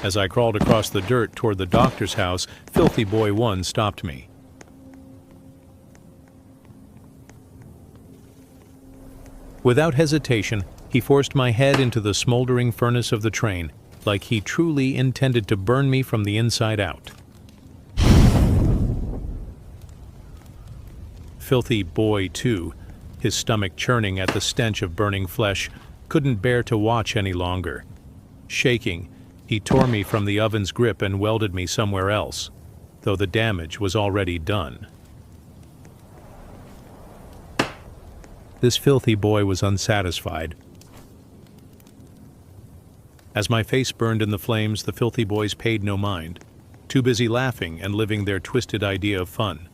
As I crawled across the dirt toward the doctor's house, Filthy Boy 1 stopped me. Without hesitation, he forced my head into the smoldering furnace of the train, like he truly intended to burn me from the inside out. Filthy Boy 2, his stomach churning at the stench of burning flesh, couldn't bear to watch any longer. Shaking, he tore me from the oven's grip and welded me somewhere else, though the damage was already done. This filthy boy was unsatisfied. As my face burned in the flames, the filthy boys paid no mind, too busy laughing and living their twisted idea of fun.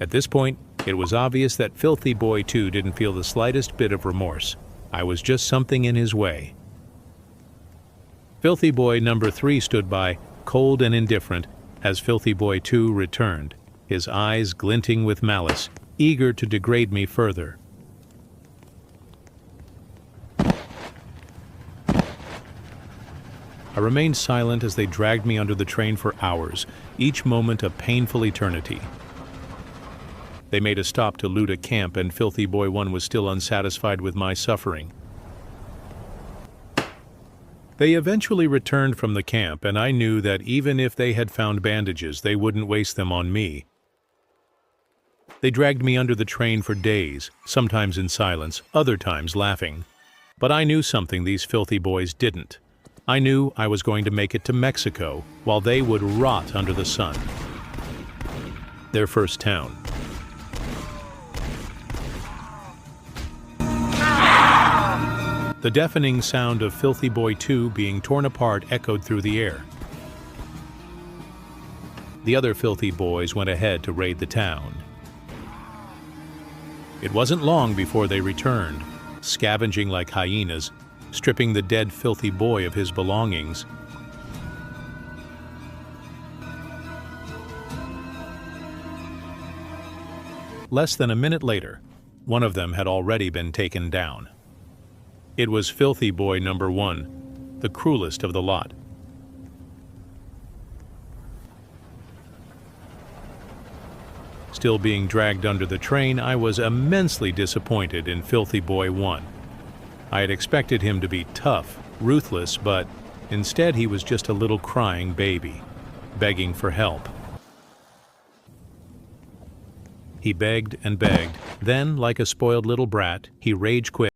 At this point, it was obvious that Filthy Boy 2 didn't feel the slightest bit of remorse. I was just something in his way. Filthy Boy number 3 stood by, cold and indifferent, as Filthy Boy 2 returned, his eyes glinting with malice, eager to degrade me further. I remained silent as they dragged me under the train for hours, each moment a painful eternity. They made a stop to loot a camp, and Filthy Boy 1 was still unsatisfied with my suffering. They eventually returned from the camp, and I knew that even if they had found bandages, they wouldn't waste them on me. They dragged me under the train for days, sometimes in silence, other times laughing. But I knew something these filthy boys didn't. I knew I was going to make it to Mexico, while they would rot under the sun. Their first town. The deafening sound of Filthy Boy 2 being torn apart echoed through the air. The other filthy boys went ahead to raid the town. It wasn't long before they returned, scavenging like hyenas, stripping the dead filthy boy of his belongings. Less than a minute later, one of them had already been taken down. It was Filthy Boy number 1, the cruelest of the lot. Still being dragged under the train, I was immensely disappointed in Filthy Boy 1. I had expected him to be tough, ruthless, but instead he was just a little crying baby, begging for help. He begged and begged, then, like a spoiled little brat, he rage quit.